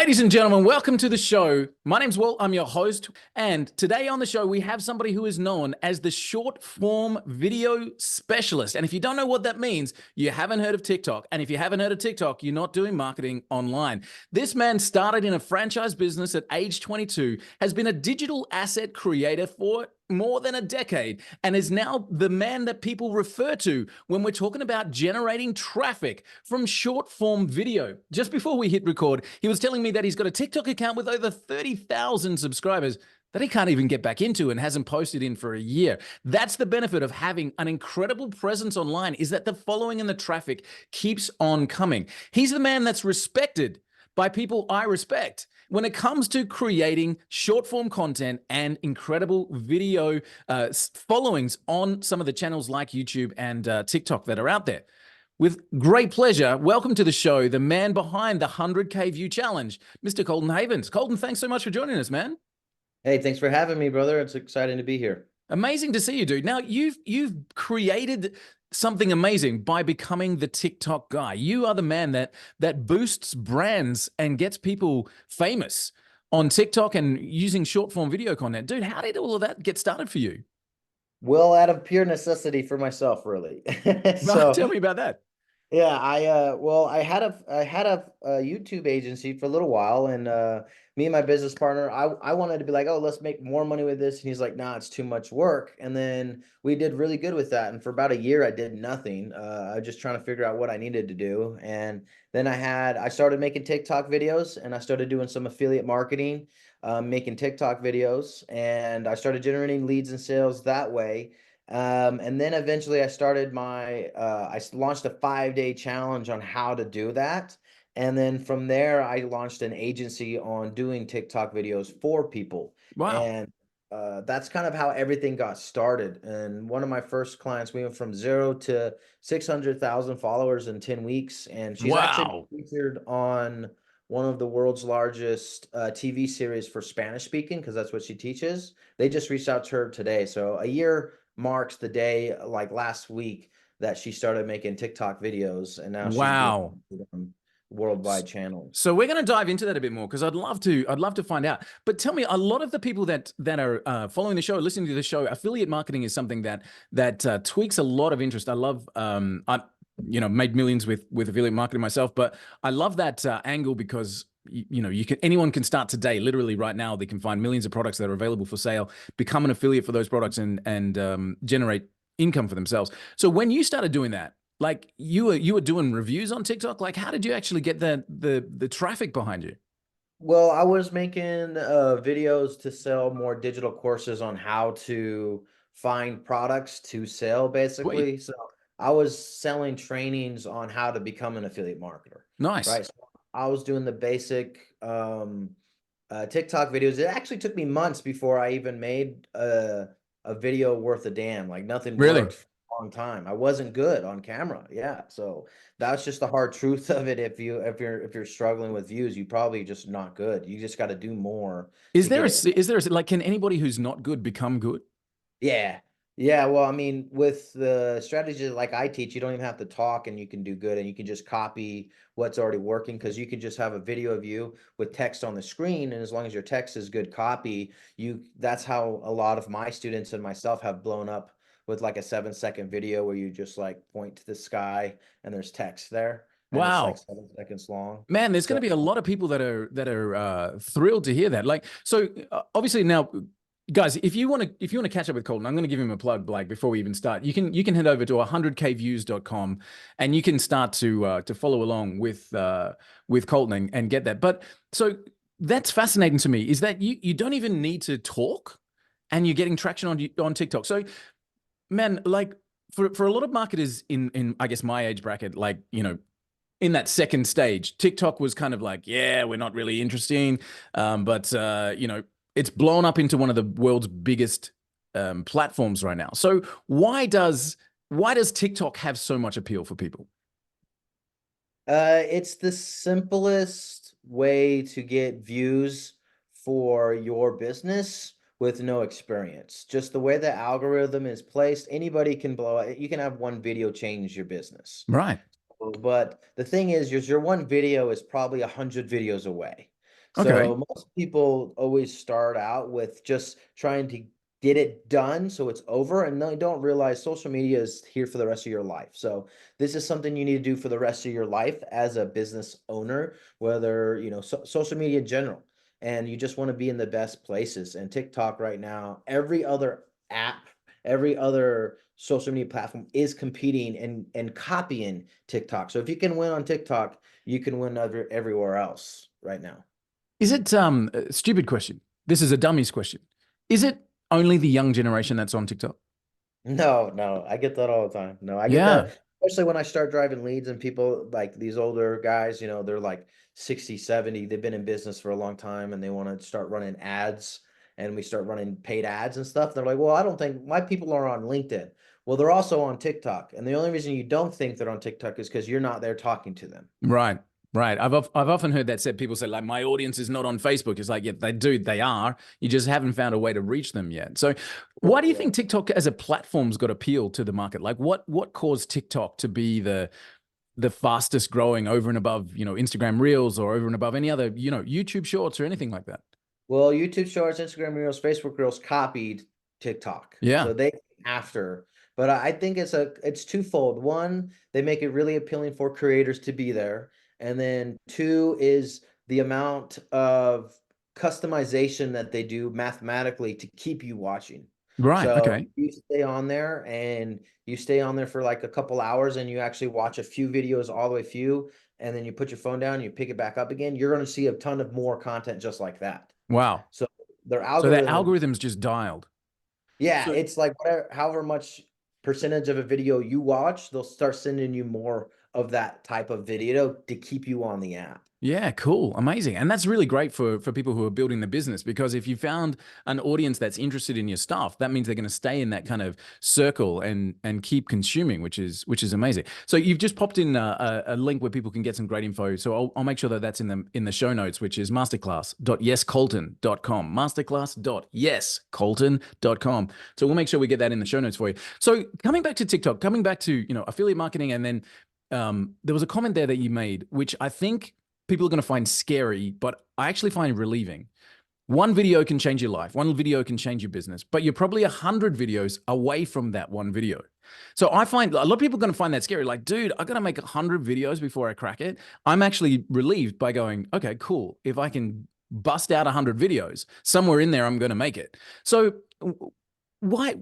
Ladies and gentlemen, welcome to the show. My name's Walt, I'm your host, and today on the show we have somebody who is known as the short form video specialist. And if you don't know what that means, you haven't heard of TikTok. And if you haven't heard of TikTok, you're not doing marketing online. This man started in a franchise business at age 22, has been a digital asset creator for more than a decade, and is now the man that people refer to when we're talking about generating traffic from short form video. Just before we hit record, he was telling me that he's got a TikTok account with over 30,000 subscribers that he can't even get back into and hasn't posted in for a year. That's the benefit of having an incredible presence online, is that the following and the traffic keeps on coming. He's the man that's respected by people I respect when it comes to creating short form content and incredible video followings on some of the channels like YouTube and TikTok that are out there. With great pleasure, welcome to the show, the man behind the 100K view challenge, Mr. Colton Havens. Colton, thanks so much for joining us, man. Hey, thanks for having me, brother. It's exciting to be here. Amazing to see you, dude. Now, you've created something amazing by becoming the TikTok guy. You are the man that boosts brands and gets people famous on TikTok and using short form video content. Dude, how did all of that get started for you? Well, out of pure necessity for myself, really. Right, tell me about that. Yeah, I had a YouTube agency for a little while, and me and my business partner, I wanted to be like, oh, let's make more money with this, and he's like, nah, it's too much work. And then we did really good with that, and for about a year, I did nothing. I was just trying to figure out what I needed to do, and then I started making TikTok videos, and I started doing some affiliate marketing, making TikTok videos, and I started generating leads and sales that way. And then eventually I launched a 5-day challenge on how to do that. And then from there, I launched an agency on doing TikTok videos for people. Wow. And that's kind of how everything got started. And one of my first clients, we went from 0 to 600,000 followers in 10 weeks. And she's actually Wow. featured on one of the world's largest TV series for Spanish speaking, because that's what she teaches. They just reached out to her today. So a year marks the day, like last week, that she started making TikTok videos, and now she's doing Wow. worldwide channels. So we're going to dive into that a bit more because I'd love to find out. But tell me, a lot of the people that are following the show, listening to the show, affiliate marketing is something that tweaks a lot of interest. I love I made millions with affiliate marketing myself, but I love that angle because anyone can start today, literally right now. They can find millions of products that are available for sale, become an affiliate for those products, and generate income for themselves. So when you started doing that, like you were doing reviews on TikTok, like how did you actually get the traffic behind you? Well, I was making videos to sell more digital courses on how to find products to sell, Sweet. basically. So I was selling trainings on how to become an affiliate marketer, Nice. right? So I was doing the basic TikTok videos. It actually took me months before I even made a video worth a damn. Like nothing Really? worked for a long time. I wasn't good on camera. Yeah. So that's just the hard truth of it. If you're struggling with views, you probably just not good. You just got to do more Is to there get a it. is there a, like can anybody who's not good become good? Yeah. Yeah. Well, I mean, with the strategy like I teach, you don't even have to talk and you can do good, and you can just copy what's already working, because you can just have a video of you with text on the screen. And as long as your text is good copy, that's how a lot of my students and myself have blown up, with like a 7-second video where you just like point to the sky and there's text there, and it's like Wow. 7 seconds long. Man, there's going So to be a lot of people that are thrilled to hear that. Like, so obviously now, guys, if you want to catch up with Colton, I'm going to give him a plug. Like before we even start, you can head over to 100kviews.com and you can start to follow along with Colton and get that. But so that's fascinating to me, is that you don't even need to talk, and you're getting traction on TikTok. So, man, like for a lot of marketers in I guess my age bracket, like in that second stage, TikTok was kind of like, yeah, we're not really interesting. But it's blown up into one of the world's biggest platforms right now. So why does TikTok have so much appeal for people? it's the simplest way to get views for your business with no experience. Just the way the algorithm is placed, anybody can blow it. You can have one video change your business. Right. But the thing is your one video is probably 100 videos away. Okay. So most people always start out with just trying to get it done so it's over, and they don't realize social media is here for the rest of your life. So this is something you need to do for the rest of your life as a business owner, whether, social media in general, and you just want to be in the best places. And TikTok right now, every other app, every other social media platform is competing and copying TikTok. So if you can win on TikTok, you can win everywhere else right now. Is it a stupid question? This is a dummy's question. Is it only the young generation that's on TikTok? No, no, I get that all the time. No, I get Yeah. that, especially when I start driving leads and people like these older guys, they're like 60, 70, they've been in business for a long time and they want to start running ads, and we start running paid ads and stuff. They're like, well, I don't think my people are on LinkedIn. Well, they're also on TikTok. And the only reason you don't think they're on TikTok is because you're not there talking to them. Right. Right. I've often heard that said. People say like my audience is not on Facebook. It's like, yeah, they are. You just haven't found a way to reach them yet. So why do you Yeah. think TikTok as a platform's got appeal to the market? Like what caused TikTok to be the fastest growing over and above, Instagram Reels or over and above any other, YouTube Shorts or anything like that? Well, YouTube Shorts, Instagram Reels, Facebook Reels copied TikTok, Yeah. so they came after. But I think it's twofold. One, they make it really appealing for creators to be there, and then two is the amount of customization that they do mathematically to keep you watching. Right. So Okay. you stay on there and you stay on there for like a couple hours, and you actually watch a few videos all the way through, and then you put your phone down and you pick it back up again. You're going to see a ton of more content just like that. Wow. So their So their algorithm, algorithm's just dialed. yeah, So it's like whatever, however much percentage of a video you watch, they'll start sending you more of that type of video to keep you on the app. yeah, cool, amazing, and that's really great for people who are building the business because if you found an audience that's interested in your stuff, that means they're going to stay in that kind of circle and keep consuming, which is amazing. So you've just popped in a link where people can get some great info. So I'll make sure that that's in the show notes, which is masterclass.yescolton.com, masterclass.yescolton.com. So we'll make sure we get that in the show notes for you. So coming back to TikTok, coming back to affiliate marketing, and then there was a comment there that you made, which I think people are going to find scary, but I actually find relieving. One video can change your life. One video can change your business, but you're probably 100 videos away from that one video. So I find a lot of people are going to find that scary. Like, dude, I got to make 100 videos before I crack it. I'm actually relieved by going, okay, cool. If I can bust out 100 videos, somewhere in there, I'm going to make it. So why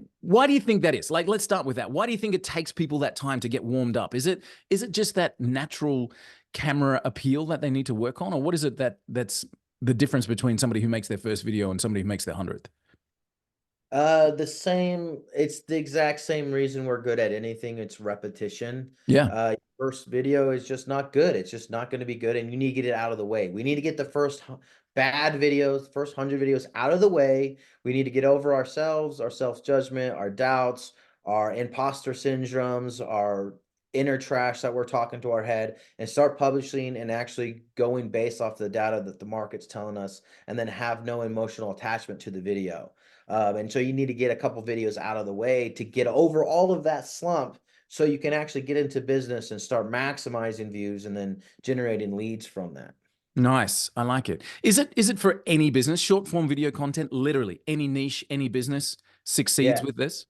do you think that is? Like, let's start with that. Why do you think it takes people that time to get warmed up? Is it just that natural camera appeal that they need to work on, or what is it that's the difference between somebody who makes their first video and somebody who makes their 100th? It's the exact same reason we're good at anything. It's repetition. Yeah. First video is just not good. It's just not going to be good, and you need to get it out of the way. We need to get the bad videos, first 100 videos out of the way. We need to get over ourselves, our self-judgment, our doubts, our imposter syndromes, our inner trash that we're talking to our head, and start publishing and actually going based off the data that the market's telling us, and then have no emotional attachment to the video. And so you need to get a couple videos out of the way to get over all of that slump so you can actually get into business and start maximizing views and then generating leads from that. Nice. I like it. Is it for any business? Short form video content, literally any niche, any business succeeds Yeah. with this?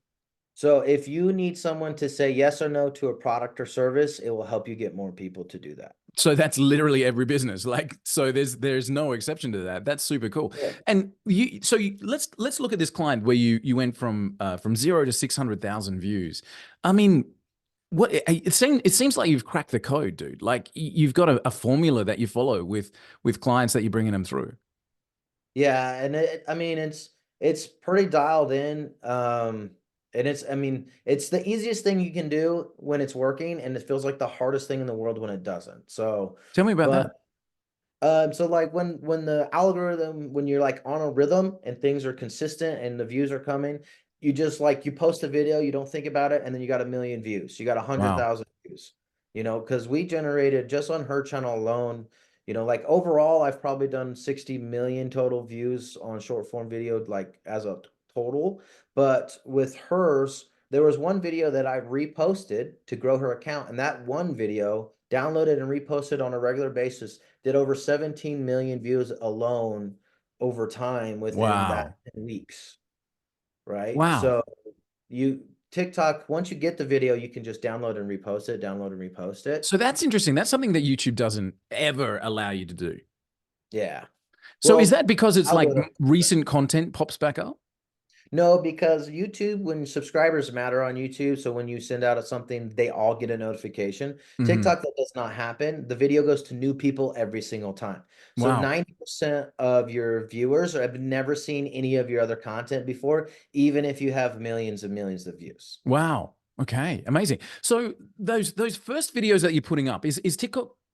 So if you need someone to say yes or no to a product or service, it will help you get more people to do that. So that's literally every business. Like, so there's no exception to that. That's super cool. Yeah. And let's look at this client where you went from 0 to 600,000 views. I mean, it seems like you've cracked the code, dude. Like you've got a formula that you follow with clients that you're bringing them through. Yeah, and I mean it's pretty dialed in. And it's the easiest thing you can do when it's working, and it feels like the hardest thing in the world when it doesn't. So, Tell me about but that. so like when the algorithm, when you're like on a rhythm and things are consistent and the views are coming, you just like you post a video, you don't think about it, and then you got 1 million views. You got a hundred Wow. thousand views. Because we generated just on her channel alone, like overall, I've probably done 60 million total views on short form video, like as a total. But with hers, there was one video that I reposted to grow her account, and that one video downloaded and reposted on a regular basis did over 17 million views alone over time within that Wow. 10 weeks, right? Wow. So you TikTok, once you get the video, you can just download and repost it, download and repost it. So that's interesting. That's something that YouTube doesn't ever allow you to do. Yeah. So is Well, that because it's like algorithm. recent content pops back up? No, because YouTube, when subscribers matter on YouTube, so when you send out something, they all get a notification. Hmm. TikTok, that does not happen. The video goes to new people every single time. So Wow. 90% of your viewers have never seen any of your other content before, even if you have millions and millions of views. Wow. Okay. Amazing. So those first videos that you're putting up, is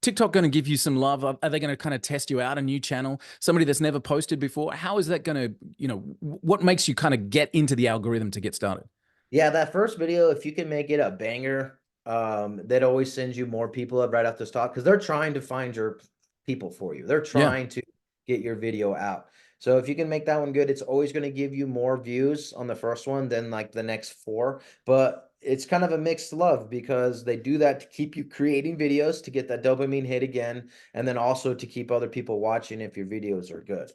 TikTok going to give you some love? Are they going to kind of test you out a new channel, somebody that's never posted before? How is that going to, what makes you kind of get into the algorithm to get started? Yeah, that first video, if you can make it a banger, that always sends you more people up right off the top because they're trying to find your people for you. They're Yeah. trying to get your video out. So if you can make that one good, it's always going to give you more views on the first one than like the next four. But it's kind of a mixed love because they do that to keep you creating videos to get that dopamine hit again, and then also to keep other people watching if your videos are good.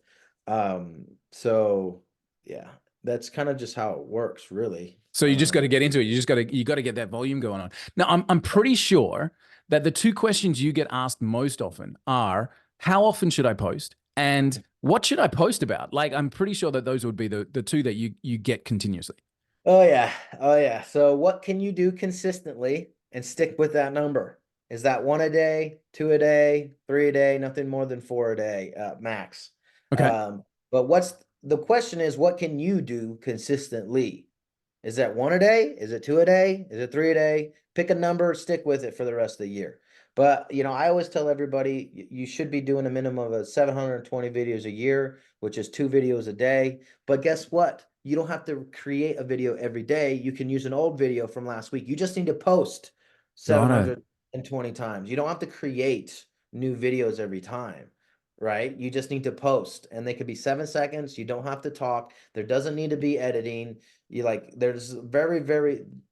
So yeah, that's kind of just how it works, really. So you just got to get into it. You got to get that volume going on. Now, I'm pretty sure that the two questions you get asked most often are how often should I post and what should I post about? Like I'm pretty sure that those would be the two that you get continuously. Oh yeah. Oh yeah. So what can you do consistently and stick with that number? Is that one a day, two a day, three a day, nothing more than four a day, max. Okay. But what's the question is what can you do consistently? Is that one a day? Is it two a day? Is it three a day? Pick a number, stick with it for the rest of the year. But I always tell everybody you should be doing a minimum of 720 videos a year, which is 2 videos a day. But guess what? You don't have to create a video every day. You can use an old video from last week. You just need to post Right. 720 times. You don't have to create new videos every time, right? You just need to post, and they could be 7 seconds. You don't have to talk. There doesn't need to be editing. There's very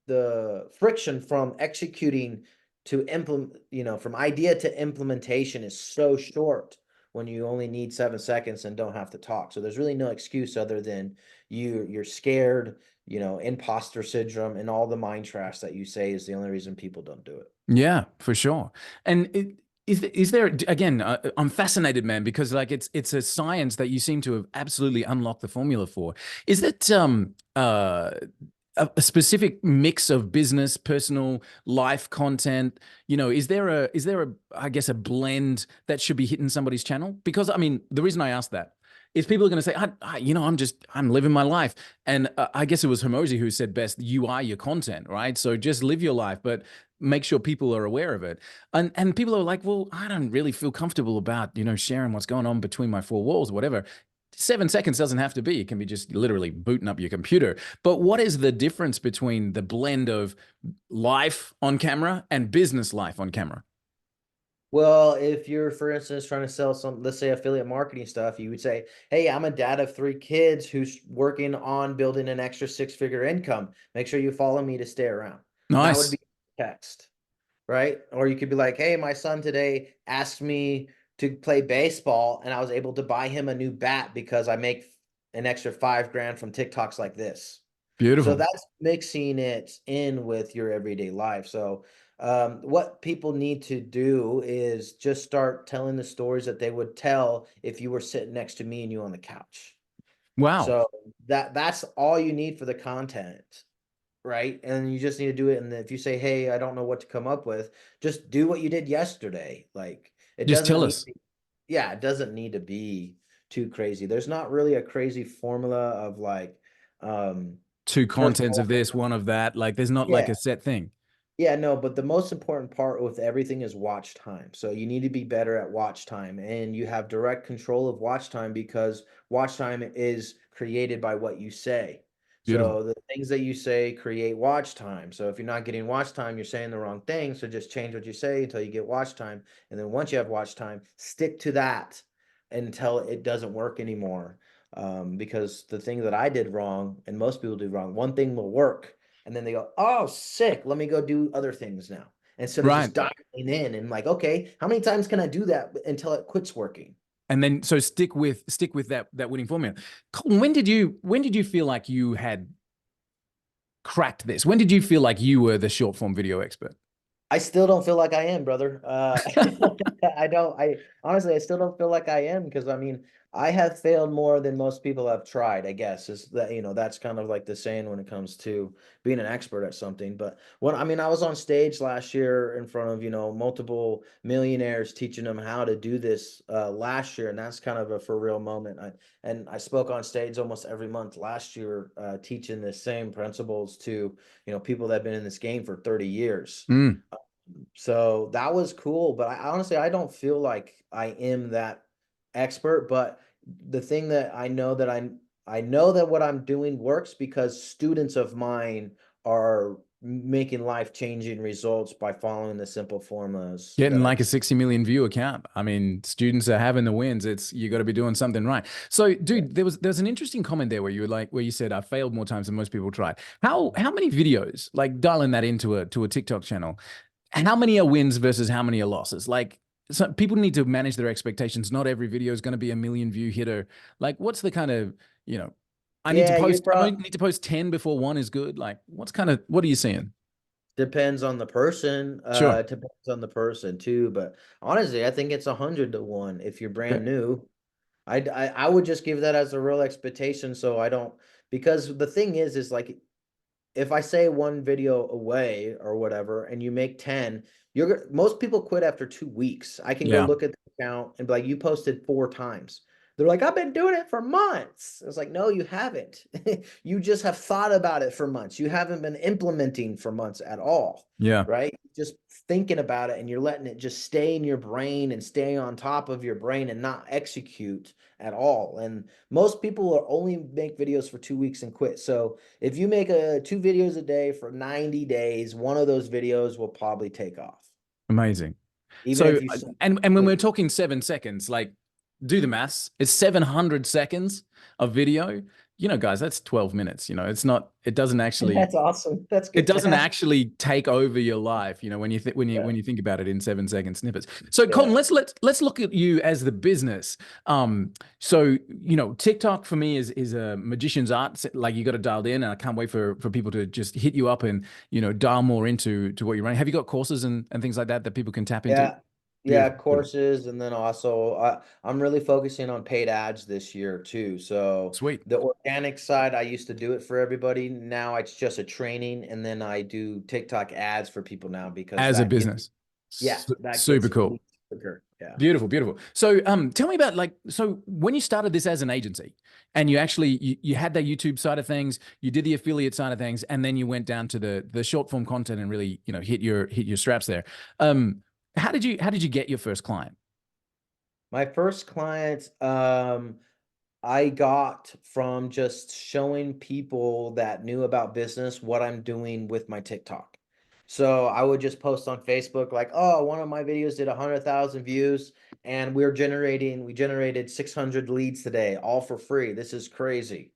the friction from executing to implement, from idea to implementation is so short when you only need 7 seconds and don't have to talk. So there's really no excuse other than you're scared, imposter syndrome, and all the mind trash that you say is the only reason people don't do it. Yeah, for sure. And is there again? I'm fascinated, man, because like it's a science that you seem to have absolutely unlocked the formula for. Is it a specific mix of business, personal life content? Is there a I guess a blend that should be hitting somebody's channel? Because I mean, the reason I ask that is people are going to say, I'm living my life, and I guess it was Hormozy who said best, you are your content, right? So just live your life, but make sure people are aware of it. And people are like, well, I don't really feel comfortable about sharing what's going on between my four walls, or whatever. 7 seconds doesn't have to be. It can be just literally booting up your computer. But what is the difference between the blend of life on camera and business life on camera? Well, if you're, for instance, trying to sell some, let's say affiliate marketing stuff, you would say, hey, I'm a dad of 3 kids who's working on building an extra 6-figure income. Make sure you follow me to stay around. That would Nice. be text, right? Or you could be like, hey, my son today asked me to play baseball and I was able to buy him a new bat because I make an extra 5 grand from TikToks like this. So Beautiful. that's mixing it in with your everyday life. So what people need to do is just start telling the stories that they would tell if you were sitting next to me and you on the couch. Wow. So that's all you need for the content, right? And you just need to do it. And if you say, hey, I don't know what to come up with, just do what you did yesterday. Like it Just doesn't tell need, us. yeah, it doesn't need to be too crazy. There's not really a crazy formula of like um Two contents personal. of this, one of that. Like there's not like Yeah. a set thing. Yeah, no, but the most important part with everything is watch time. So you need to be better at watch time, and you have direct control of watch time because watch time is created by what you say. Beautiful. So the things that you say create watch time. So if you're not getting watch time, you're saying the wrong thing. So just change what you say until you get watch time. And then once you have watch time, stick to that until it doesn't work anymore. Because the thing that I did wrong and most people do wrong, one thing will work and then they go, oh, sick, let me go do other things now. Instead of Right. just dialing in and like, okay, how many times can I do that until it quits working? And then so stick with that winning formula. Colton, when did you feel like you had cracked this? When did you feel like you were the short form video expert? I still don't feel like I am, brother. I don't, I honestly, I still don't feel like I am because I mean, I have failed more than most people have tried, I guess, is that, that's kind of like the saying when it comes to being an expert at something. But when, I mean, I was on stage last year in front of, multiple millionaires teaching them how to do this last year. And that's kind of a for real moment. And I spoke on stage almost every month last year, teaching the same principles to, people that have been in this game for 30 years. Mm. So that was cool, but I honestly I don't feel like I am that expert, but the thing that I know that what I'm doing works because students of mine are making life-changing results by following the simple formulas Getting that I like a teach. 60 million view account. I mean, students are having the wins. It's you got to be doing something right. So, Yeah. dude, there was an interesting comment there where you were like, where you said I failed more times than most people tried. How many videos, like dialing that into a TikTok channel, how many are wins versus how many are losses? Like, so people need to manage their expectations. Not every video is going to be a million view hitter. Like, what's the kind of, you know, Yeah, I need to post 10 before one is good. Like, what are you seeing? depends on the person. Sure. It depends on the person too, but honestly, I think it's 100 to 1 if you're brand Okay. new. I would just give that as a real expectation so I don't, because the thing is like if I say one video away or whatever and you make 10, most people quit after 2 weeks. I can go Yeah. look at the account and be like, you posted 4 times. They're like, I've been doing it for months. It's like, no, you haven't. You just have thought about it for months. You haven't been implementing for months at all, Yeah. right? Just thinking about it and you're letting it just stay in your brain and stay on top of your brain and not execute at all. And most people will only make videos for 2 weeks and quit. So if you make 2 videos a day for 90 days, one of those videos will probably take off. Amazing. Even So, if you and when we're talking 7 seconds, like do the maths. It's 700 seconds of video. Guys, that's 12 minutes. It's not. that's awesome. That's It good doesn't math. actually take over your life. When you Yeah. when you think about it in 7 second snippets. So, Colton, Yeah. let's look at you as the business. So TikTok for me is a magician's art. Like you got it dialed in, and I can't wait for people to just hit you up and dial more into what you're running. Have you got courses and things like that people can tap into? Yeah. Yeah, Beautiful, beautiful. courses, and then also I'm really focusing on paid ads this year too. So Sweet. the organic side, I used to do it for everybody. Now it's just a training, and then I do TikTok ads for people now because As a that gets, business. yeah, that Super gets you cool. leads quicker. Yeah. Beautiful, beautiful. So, tell me about so when you started this as an agency and you had that YouTube side of things, you did the affiliate side of things, and then you went down to the short form content and really, hit your straps there. How did you get your first client? My first client, I got from just showing people that knew about business what I'm doing with my TikTok. So I would just post on Facebook like, oh, one of my videos did 100,000 views and we generated 600 leads today, all for free. This is crazy.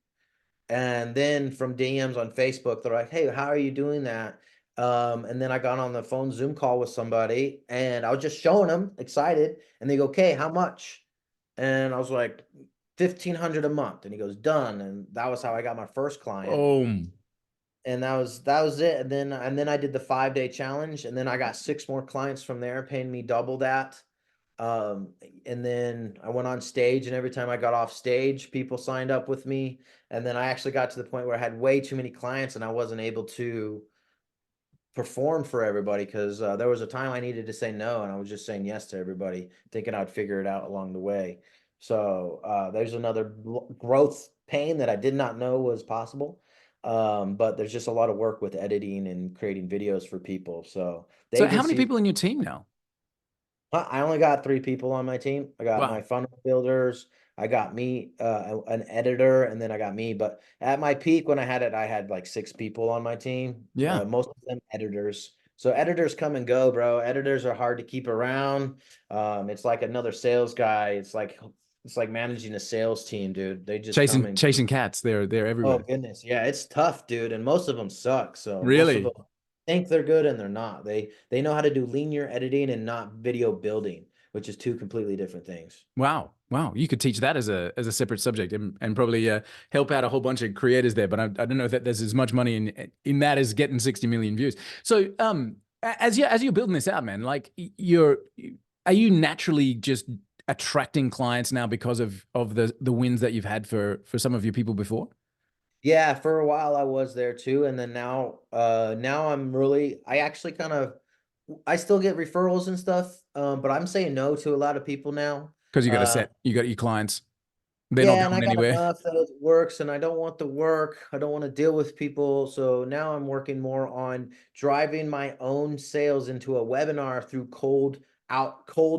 And then from DMs on Facebook, they're like, hey, how are you doing that? And then I got on the phone Zoom call with somebody and I was just showing them excited. And they go, okay, how much? And I was like, 1,500 a month. And he goes, done. And that was how I got my first client. Boom. And that was it. And then I did the 5 day challenge. And then I got 6 more clients from there, paying me double that. Um, and then I went on stage, and every time I got off stage, people signed up with me. And then I actually got to the point where I had way too many clients and I wasn't able to perform for everybody because there was a time I needed to say no, and I was just saying yes to everybody, thinking I'd figure it out along the way. So there's another growth pain that I did not know was possible. But there's just a lot of work with editing and creating videos for people. So the So, how many agency, people in your team now? I only got 3 people on my team. I got my Wow. funnel builders, I got me, an editor, and then I got me. But at my peak when I had it, I had like 6 people on my team. Yeah. Most of them editors. So editors come and go, bro. Editors are hard to keep around. It's like another sales guy. It's like it's like managing a sales team, dude. They just come Chasing and chasing cats. They're oh everywhere. goodness, yeah, it's tough, dude, and most of them suck. So most of them Really? think they're good and they're not. They know how to do linear editing and not video building, which is two completely different things. Wow. Wow. You could teach that as a separate subject and probably help out a whole bunch of creators there. But I don't know that there's as much money in that as getting 60 million views. So as you're building this out, man, like are you naturally just attracting clients now because of the wins that you've had for some of your people before? Yeah, for a while I was there too, and then now I actually kind of I still get referrals and stuff, but I'm saying no to a lot of people now. Because Uh, you got your clients. They're not yeah, and I going got anywhere. enough that it works, and I don't want the work. I don't want to deal with people. So now I'm working more on driving my own sales into a webinar through cold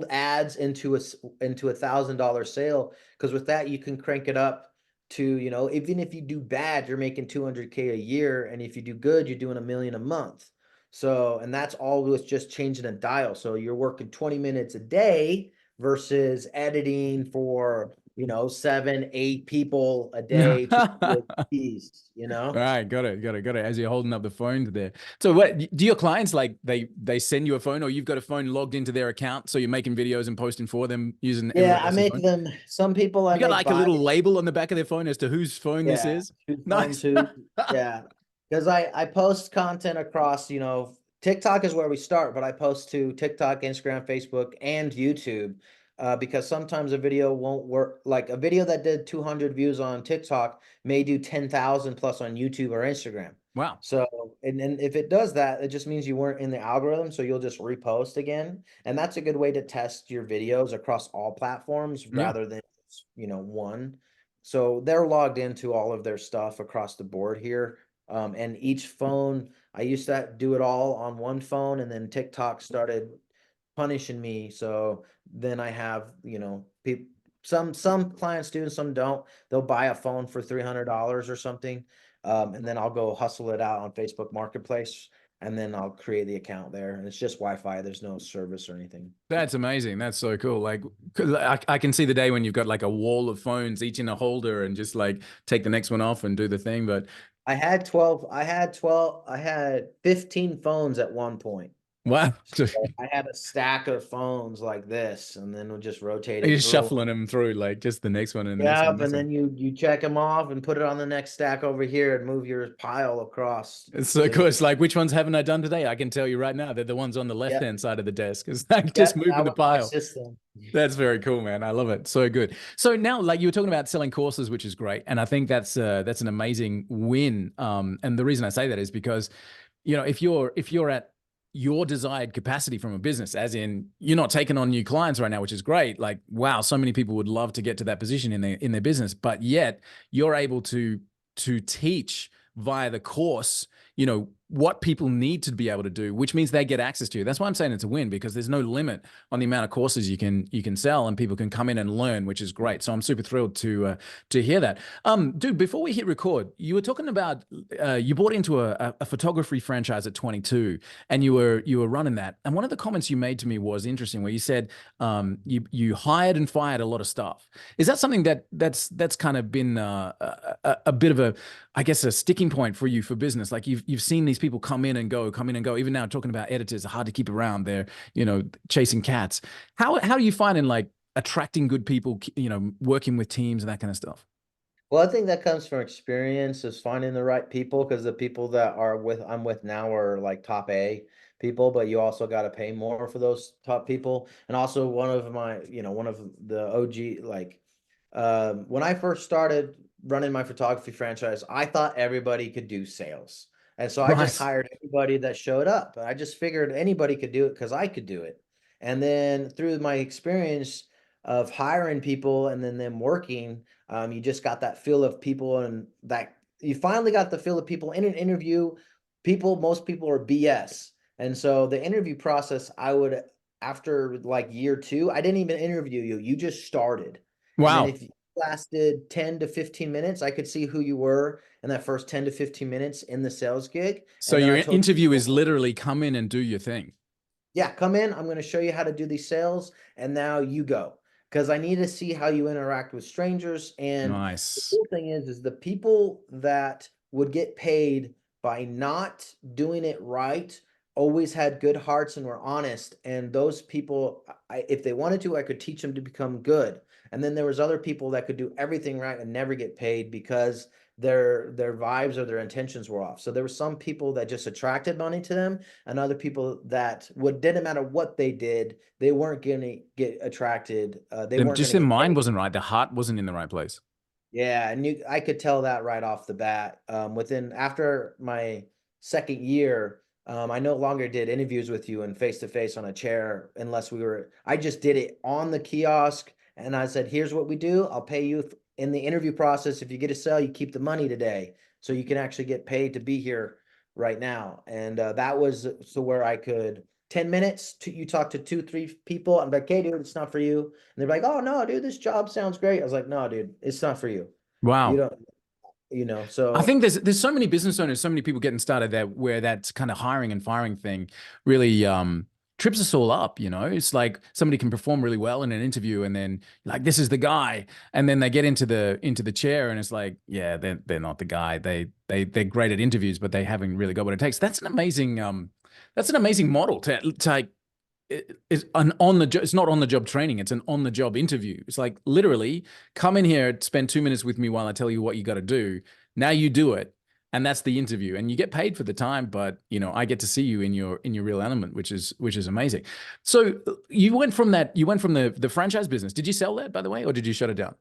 ads into into $1,000 sale. Because with that, you can crank it up to, even if you do bad, you're making 200K a year, and if you do good, you're doing 1 million a month. So, and that's all with just changing a dial. So you're working 20 minutes a day versus editing for 7, 8 people a day to do a piece, All right, got it. As you're holding up the phone there. So, what do your clients like? They send you a phone, or you've got a phone logged into their account, so you're making videos and posting for them using Yeah, everybody I else's make phone. them, some people I You got make like a buy. little label on the back of their phone as to whose phone this Yeah, is. whose phones Nice. who. Yeah, because I post content across, TikTok is where we start, but I post to TikTok, Instagram, Facebook, and YouTube, because sometimes a video won't work. Like a video that did 200 views on TikTok may do 10,000 plus on YouTube or Instagram. Wow. So, and if it does that, it just means you weren't in the algorithm, so you'll just repost again, and that's a good way to test your videos across all platforms Yeah. rather than one. So they're logged into all of their stuff across the board here. And each phone, I used to do it all on one phone, and then TikTok started punishing me. So then I have, people, some clients do and some don't. They'll buy a phone for $300 or something, and then I'll go hustle it out on Facebook Marketplace, and then I'll create the account there. And it's just Wi-Fi. There's no service or anything. That's amazing. That's so cool. Like, 'cause I can see the day when you've got like a wall of phones, each in a holder, and just like take the next one off and do the thing. But I had 15 phones at one point. wow, So I had a stack of phones like this, and then we'll just rotate you're it just through. shuffling them through, like just the next one and the next one, Yep, next and one. then you check them off and put it on the next stack over here and move your pile across. It's so So you, cool. It's like, which ones haven't I done today? I can tell you right now, they're the ones on the yep, left-hand side of the desk. It's like just yep, moving that the was my pile. system. That's very cool, man. I love it. So good. So now, like you were talking about selling courses, which is great, and I think that's an amazing win. And the reason I say that is because, if you're at your desired capacity from a business, as in you're not taking on new clients right now, which is great. Like, wow, so many people would love to get to that position in their business, but yet you're able to teach via the course, what people need to be able to do, which means they get access to you. That's why I'm saying it's a win, because there's no limit on the amount of courses you can sell, and people can come in and learn, which is great. So I'm super thrilled to hear that. Dude, before we hit record, you were talking about you bought into a photography franchise at 22, and you were running that. And one of the comments you made to me was interesting, where you said you hired and fired a lot of staff. Is that something that's kind of been a bit of a, I guess, a sticking point for you for business? Like you've seen these people come in and go, come in and go. Even now, talking about editors, are hard to keep around. They're chasing cats. How are you finding like attracting good people? Working with teams and that kind of stuff. Well, I think that comes from experience, is finding the right people, because the people that I'm with now are like top A people, but you also got to pay more for those top people. And also one of the OG, like, when I first started running my photography franchise, I thought everybody could do sales. And so I just Right. hired anybody that showed up. I just figured anybody could do it because I could do it. And then through my experience of hiring people and then them working, you just got that feel of people, and that you finally got the feel of people in an interview. Most people are BS. And so the interview process, after like year two, I didn't even interview you. You just started. And then Wow. if you lasted 10 to 15 minutes, I could see who you were in that first 10 to 15 minutes in the sales gig. So And then your I told interview is you, literally come in and do your thing. yeah, come in. I'm going to show you how to do these sales. And now you go. because I need to see how you interact with strangers. And the Nice. cool thing is the people that would get paid by not doing it right always had good hearts and were honest. And those people, if they wanted to, I could teach them to become good. And then there was other people that could do everything right and never get paid because their vibes or their intentions were off. So there were some people that just attracted money to them, and other people that would didn't matter what they did, they weren't going to get attracted. They weren't Just going to their get mind paid. wasn't right. The heart wasn't in the right place. Yeah, and I could tell that right off the bat. Within after my second year, I no longer did interviews with you and face to face on a chair unless we were. I just did it on the kiosk, and I said, "Here's what we do. I'll pay you in the interview process. If you get a sale, you keep the money today, so you can actually get paid to be here right now." And that was so where I could 10 minutes. You talk to two, three people. I'm like, "Hey, dude, it's not for you." And they're like, "Oh no, dude, this job sounds great." I was like, "No, dude, it's not for you. You Wow. don't, I so think there's so many business owners, so many people getting started there where that kind of hiring and firing thing really trips us all up, you know? It's like somebody can perform really well in an interview and then like this is the guy, and then they get into the chair and it's like, yeah, they're not the guy. They're great at interviews, but they haven't really got what it takes. That's an amazing model to like it's an on the job. It's not on the job training. It's an on the job interview. It's like literally come in here, spend 2 minutes with me while I tell you what you got to do. Now you do it, and that's the interview. And you get paid for the time, but I get to see you in your real element, which is amazing. So you went from that. You went from the franchise business. Did you sell that, by the way, or did you shut it down?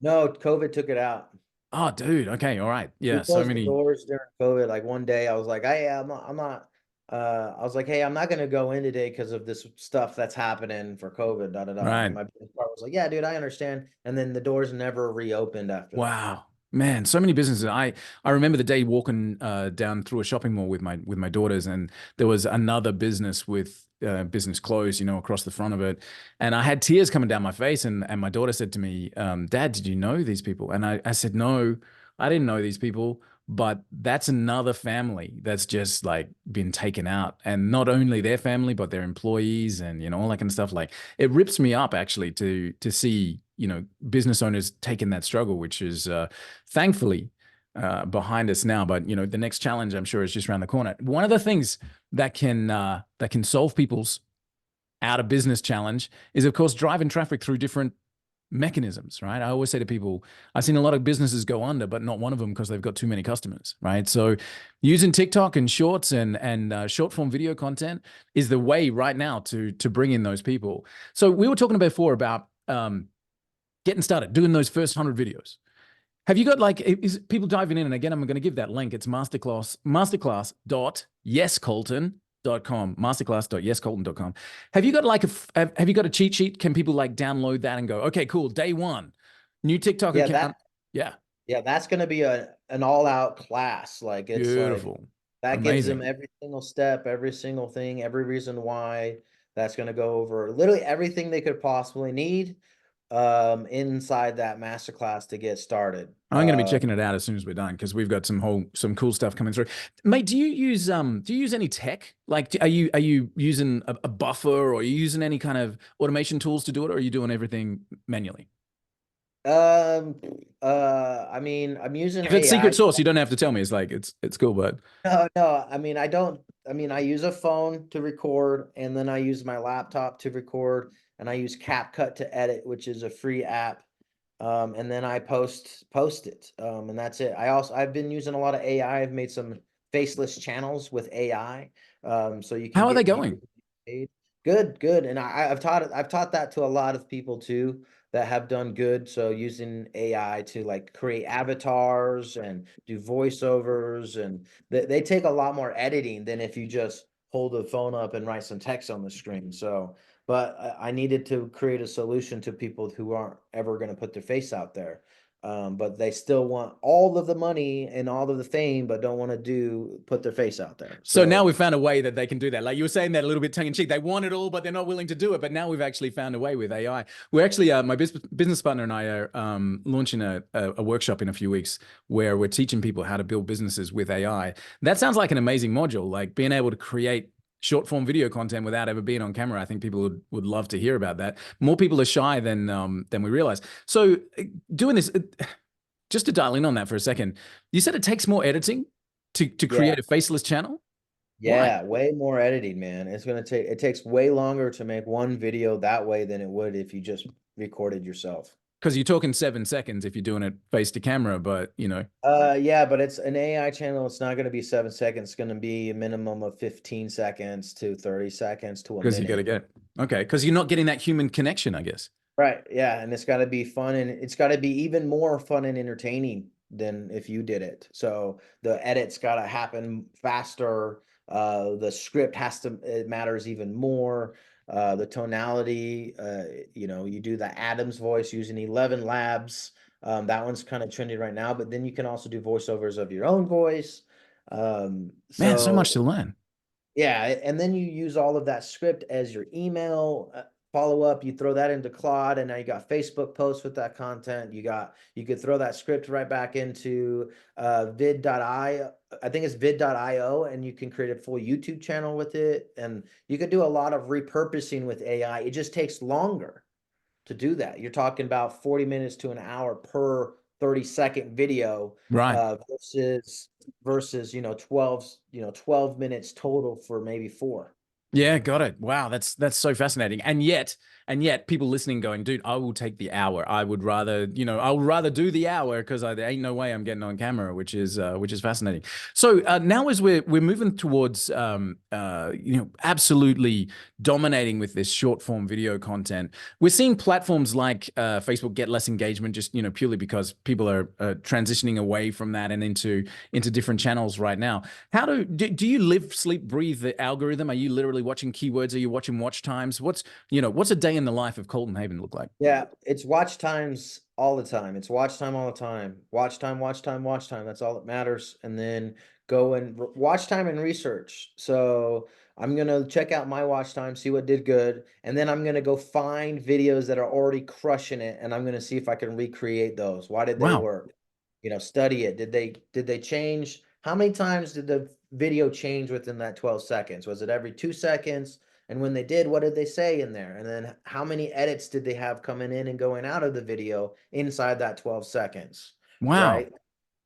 no, COVID took it out. Oh, dude. Okay. All right. We Yeah. So closed the many. doors during COVID. Like one day I was like, "Hey, I'm not I was like, "Hey, I'm not gonna go in today because of this stuff that's happening for COVID, da da da." And Right. my business partner was like, "Yeah, dude, I understand." And then the doors never reopened after that. Wow. Man, so many businesses. I remember the day walking down through a shopping mall with my daughters, and there was another business with business closed, across the front of it, and I had tears coming down my face, and my daughter said to me, "Dad, did you know these people?" And I said, "No, I didn't know these people." But that's another family that's just like been taken out, and not only their family, but their employees, and all that kind of stuff. Like it rips me up actually to see business owners taking that struggle, which is thankfully behind us now. But the next challenge I'm sure is just around the corner. One of the things that can solve people's out of business challenge is of course driving traffic through different mechanisms, right? I always say to people, I've seen a lot of businesses go under, but not one of them because they've got too many customers, right? So using TikTok and shorts and short form video content is the way right now to bring in those people. So we were talking before about getting started, doing those first 100 videos. Have you got like, is people diving in? And again, I'm going to give that link. It's masterclass.yescolton.com, masterclass.yescolton.com. Have you got like have you got a cheat sheet? Can people like download that and go, okay, cool, day one, new TikTok Yeah, account? Yeah, yeah, that's gonna be an all out class. Like it's like beautiful, that gives them amazing. every single step, every single thing, every reason why. That's gonna go over literally everything they could possibly need inside that masterclass to get started. I'm going to be checking it out as soon as we're done because we've got some cool stuff coming through. Mate, do you use any tech? Like, are you using a buffer, or are you using any kind of automation tools to do it, or are you doing everything manually? Um, I mean, I'm using If it's secret AI. sauce, you don't have to tell me. It's like it's cool, but No, no, I mean, I don't, I mean, I use a phone to record, and then I use my laptop to record, and I use CapCut to edit, which is a free app. And then I post it. And that's it. I've been using a lot of AI. I've made some faceless channels with AI. So you can how are they get views going? paid. Good, good. And I've taught that to a lot of people too that have done good. So using AI to like create avatars and do voiceovers, and they take a lot more editing than if you just hold the phone up and write some text on the screen. So but I needed to create a solution to people who aren't ever going to put their face out there. But they still want all of the money and all of the fame, but don't want to put their face out there. So now So we've found a way that they can do that. Like you were saying that a little bit tongue in cheek. They want it all, but they're not willing to do it. But now we've actually found a way with AI. We're actually, my business partner and I are launching a workshop in a few weeks where we're teaching people how to build businesses with AI. That sounds like an amazing module, like being able to create short form video content without ever being on camera. I think people would love to hear about that. More people are shy than we realize. So doing this, just to dial in on that for a second, you said it takes more editing to Yeah. create a faceless channel. Why? Yeah, way more editing, man. It takes way longer to make one video that way than it would if you just recorded yourself. Because you're talking 7 seconds if you're doing it face to camera, but you know, Yeah, but it's an AI channel. It's not going to be 7 seconds. It's going to be a minimum of 15 seconds to 30 seconds to a because you got to minute. get okay, because you're not getting that human connection, I guess. Right. Yeah. And it's got to be fun, and it's got to be even more fun and entertaining than if you did it. So the edits got to happen faster. The script it matters even more. The tonality, you do the Adams voice using 11 Labs. That one's kind of trendy right now, but then you can also do voiceovers of your own voice. Man, so So much to learn. yeah, and then you use all of that script as your email follow up. You throw that into Claude, and now you got Facebook posts with that content. You could throw that script right back into vid.io. I think it's vid.io, and you can create a full YouTube channel with it. And you could do a lot of repurposing with AI. It just takes longer to do that. You're talking about 40 minutes to an hour per 30-second video Right. versus 12 minutes total for maybe four. Yeah, got it. Wow, that's so fascinating. And yet people listening going, dude, I will take the hour. I would rather, I would rather do the hour because there ain't no way I'm getting on camera, which is fascinating. So now as we're moving towards absolutely dominating with this short form video content, we're seeing platforms like Facebook get less engagement just, purely because people are transitioning away from that and into different channels right now. How do you live, sleep, breathe the algorithm? Are you literally watching keywords? Are you watching watch times? What's a day in the life of Colton Haven look like? Yeah, it's watch times all the time. It's watch time all the time. Watch time, watch time, watch time. That's all that matters. And then go and watch time and research. So I'm gonna check out my watch time, see what did good, and then I'm gonna go find videos that are already crushing it, and I'm gonna see if I can recreate those. Why did they Wow. work? Study it. Did they change? How many times did the video change within that 12 seconds? Was it every 2 seconds? And when they did, what did they say in there? And then how many edits did they have coming in and going out of the video inside that 12 seconds? Wow. Right.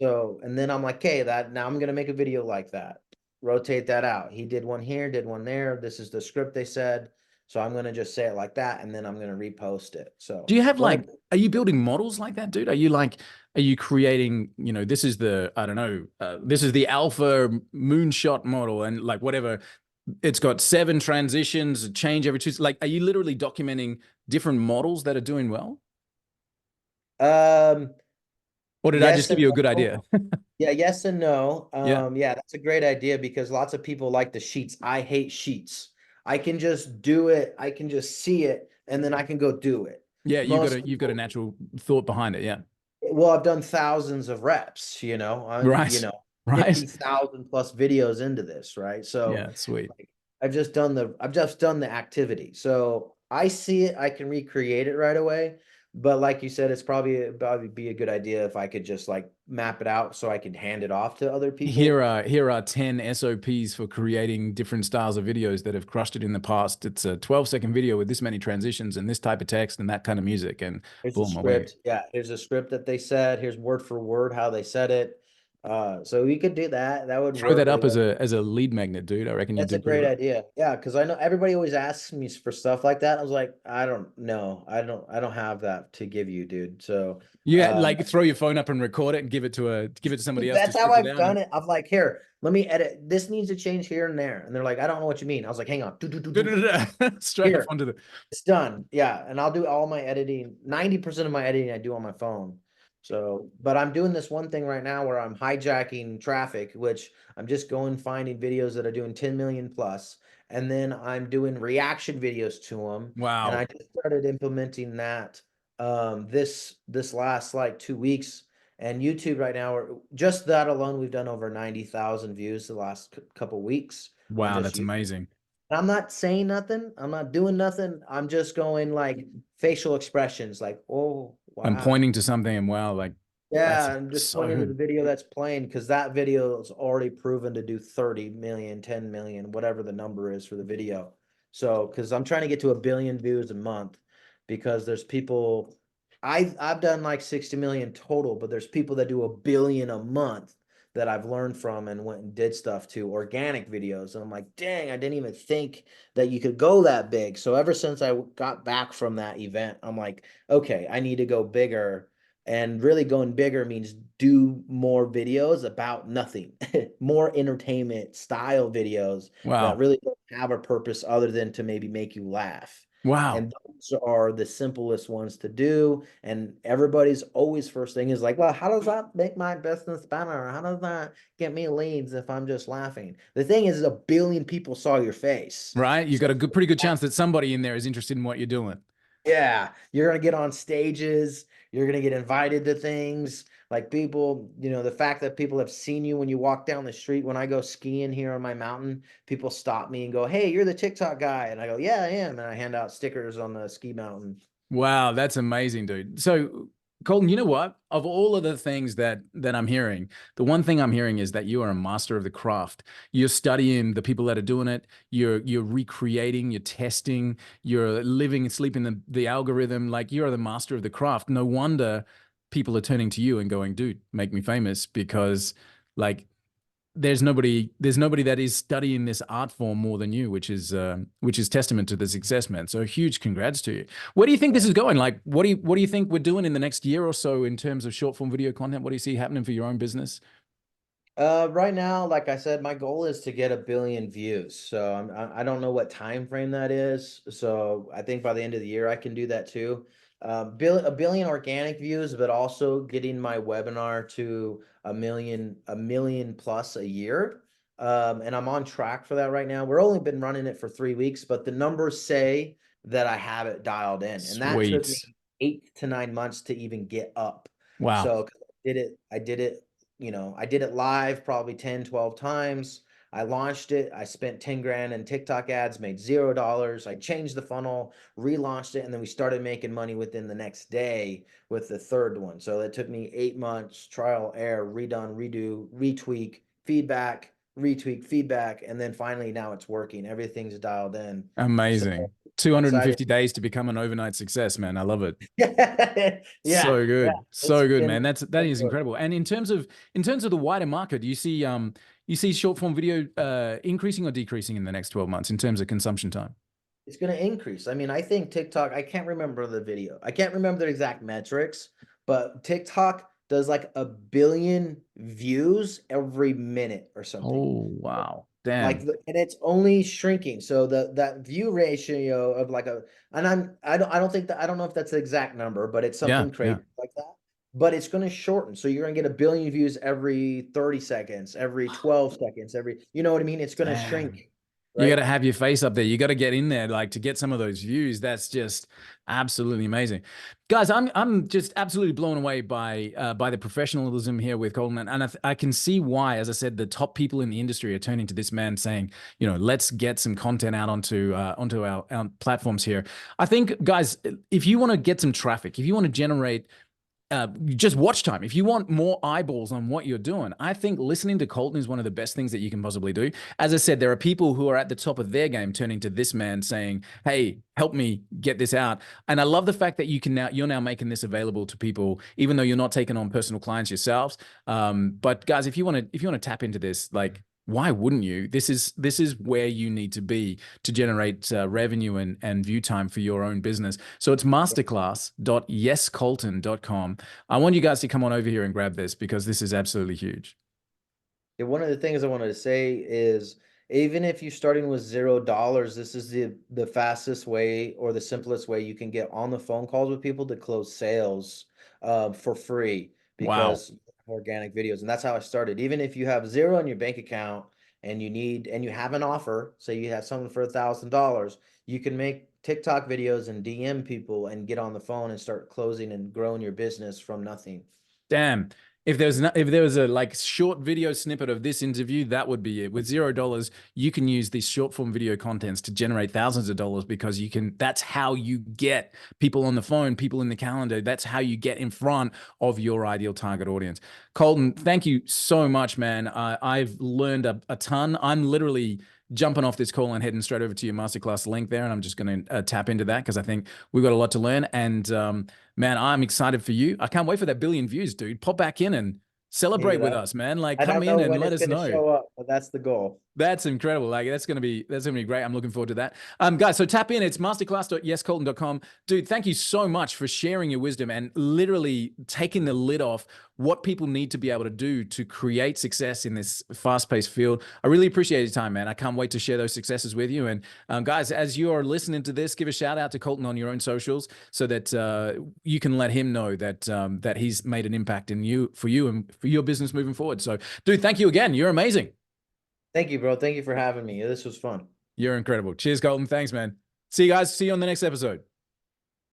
So, and then I'm like, okay, now I'm going to make a video like that. Rotate that out. He did one here, did one there. This is the script they said. So I'm going to just say it like that. And then I'm going to repost it. So Do you have one of, are you building models like that, dude? Are you creating, this is I don't know, this is the alpha moonshot model and like whatever. It's got 7 transitions, change every 2. Like, are you literally documenting different models that are doing well? um, Or did I just yes give and you a good no. idea? Yeah, yes and no. Yeah. Yeah, that's a great idea because lots of people like the sheets. I hate sheets. I can just do it. I can just see it, and then I can go do it. Yeah, Most you've got a people, natural thought behind it. Yeah. well, I've done thousands of reps, Right. Right. 50,000 plus videos into this, right? So Yeah, sweet. like, I've just done the activity. So I see it, I can recreate it right away. But like you said, it's probably be a good idea if I could just like map it out so I could hand it off to other people. Here are 10 SOPs for creating different styles of videos that have crushed it in the past. It's a 12-second video with this many transitions and this type of text and that kind of music, and Here's a boom, away. script. Yeah, here's a script that they said. Here's word for word how they said it. So we could do that. That would Throw work that really up well. as a lead magnet, dude. I reckon you That's a do pretty great well. idea. Yeah, because I know everybody always asks me for stuff like that. I was like, I don't know. I don't have that to give you, dude. So You um like throw your phone up and record it and give it to somebody else to that's how script it I've out done and it. I'm like, here, let me edit. This needs to change here and there. And they're like, I don't know what you mean. I was like, hang on. Do, do, do, do. straight off Here. onto the It's done. Yeah. And I'll do all my editing. 90% of my editing I do on my phone. So, but I'm doing this one thing right now where I'm hijacking traffic, which I'm just going finding videos that are doing 10 million plus, and then I'm doing reaction videos to them. And wow. I just started implementing that this last like 2 weeks. And YouTube right now, just that alone, we've done over 90,000 views the last couple weeks on Wow, just that's YouTube. amazing. I'm not saying nothing. I'm not doing nothing. I'm just going like facial expressions, like, oh, I'm wow. pointing to something and wow, like That's Yeah, and just point into so the video that's playing because that video is already proven to do 30 million, 10 million, whatever the number is for the video. So, because I'm trying to get to 1 billion views a month because there's people, I've done like 60 million total, but there's people that do 1 billion a month that I've learned from and went and did stuff to organic videos. And I'm like, dang, I didn't even think that you could go that big. So ever since I got back from that event, I'm like, okay, I need to go bigger, and really going bigger means do more videos about nothing, more entertainment style videos that wow. really don't have a purpose other than to maybe make you laugh. Wow. And those are the simplest ones to do. And everybody's always first thing is like, well, how does that make my business better? How does that get me leads if I'm just laughing? The thing is, 1 billion people saw your face. Right? You So got a pretty good chance that somebody in there is interested in what you're doing. yeah, you're gonna get on stages, you're gonna get invited to things. Like people, the fact that people have seen you when you walk down the street. When I go skiing here on my mountain, people stop me and go, "Hey, you're the TikTok guy." And I go, "Yeah, I am." And I hand out stickers on the ski mountain. Wow, that's amazing, dude. So, Colton, you know what? Of all of the things that I'm hearing, the one thing I'm hearing is that you are a master of the craft. You're studying the people that are doing it. You're recreating. You're testing. You're living and sleeping the algorithm. Like you are the master of the craft. No wonder people are turning to you and going, "Dude, make me famous," because like there's nobody that is studying this art form more than you, which is testament to the success, man. So huge congrats to you. Where do you think this is going? Like what do you think we're doing in the next year or so in terms of short form video content? What do you see happening for your own business? Right now, like I said, my goal is to get 1 billion views. So I don't know what time frame that is. So I think by the end of the year I can do that too. 1 billion organic views, but also getting my webinar to a million plus a year. And I'm on track for that right now. We're only been running it for 3 weeks, but the numbers say that I have it dialed in, and that took Sweet. me 8 to 9 months to even get up. Wow. So 'cause I did it live probably 10, 12 times. I launched it. I spent 10 grand in TikTok ads, made $0. I changed the funnel, relaunched it, and then we started making money within the next day with the third one. So it took me 8 months, trial, error, redone, redo, retweak, feedback, retweak, feedback, and then finally now it's working. Everything's dialed in. So Amazing. I'm excited. 250 days to become an overnight success, man. I love it. Yeah, yeah, So good. it's So good, been man. That is incredible. And in terms of the wider market, do you see short form video increasing or decreasing in the next 12 months in terms of consumption time? it's going to increase. I mean, I think TikTok, I can't remember the video. I can't remember the exact metrics, but TikTok does like 1 billion views every minute or something. Oh, wow. Like, Damn. and it's only shrinking. So that view ratio of like and I don't think that, I don't know if that's the exact number, but it's Yeah, something yeah. crazy like that. But it's going to shorten. So you're going to get 1 billion views every 30 seconds, every 12 seconds, you know what I mean? It's going to Damn. shrink, You got right? to have your face up there. You got to get in there, like to get some of those views. That's just absolutely amazing, guys. I'm just absolutely blown away by the professionalism here with Colton, and I can see why. As I said, the top people in the industry are turning to this man, saying, let's get some content out onto our platforms here. I think, guys, if you want to get some traffic, if you want to generate just watch time. If you want more eyeballs on what you're doing, I think listening to Colton is one of the best things that you can possibly do. As I said, there are people who are at the top of their game turning to this man saying, "Hey, help me get this out." And I love the fact that you're now making this available to people, even though you're not taking on personal clients yourselves. But guys, if you want to tap into this, like, why wouldn't you? This is where you need to be to generate revenue and view time for your own business. So it's masterclass.yescolton.com. I want you guys to come on over here and grab this because this is absolutely huge. Yeah, one of the things I wanted to say is even if you're starting with $0, this is the fastest way or the simplest way you can get on the phone calls with people to close sales for free Wow. because organic videos. And that's how I started. Even if you have zero in your bank account and you have an offer, say you have something for $1,000, you can make TikTok videos and DM people and get on the phone and start closing and growing your business from nothing. Damn. if there was a like short video snippet of this interview, that would be it. With $0, you can use these short form video contents to generate thousands of dollars because you can. That's how you get people on the phone, people in the calendar. That's how you get in front of your ideal target audience. Colton, thank you so much, man. I've learned a ton. I'm literally jumping off this call and heading straight over to your masterclass link there, and I'm just going to tap into that because I think we've got a lot to learn. And man, I'm excited for you. I can't wait for that billion views, dude. Pop back in and Hey, celebrate with us, man. Like, I come don't in know and when let it's us going to know. show up, but that's the goal. That's incredible. Like that's gonna be great. I'm looking forward to that. Guys, so tap in. It's masterclass.yescolton.com. Dude, thank you so much for sharing your wisdom and literally taking the lid off what people need to be able to do to create success in this fast-paced field. I really appreciate your time, man. I can't wait to share those successes with you. And guys, as you are listening to this, give a shout out to Colton on your own socials so that you can let him know that that he's made an impact in you for you and for your business moving forward. So, dude, thank you again. You're amazing. Thank you, bro. Thank you for having me. This was fun. You're incredible. Cheers, Colton. Thanks, man. See you guys. See you on the next episode.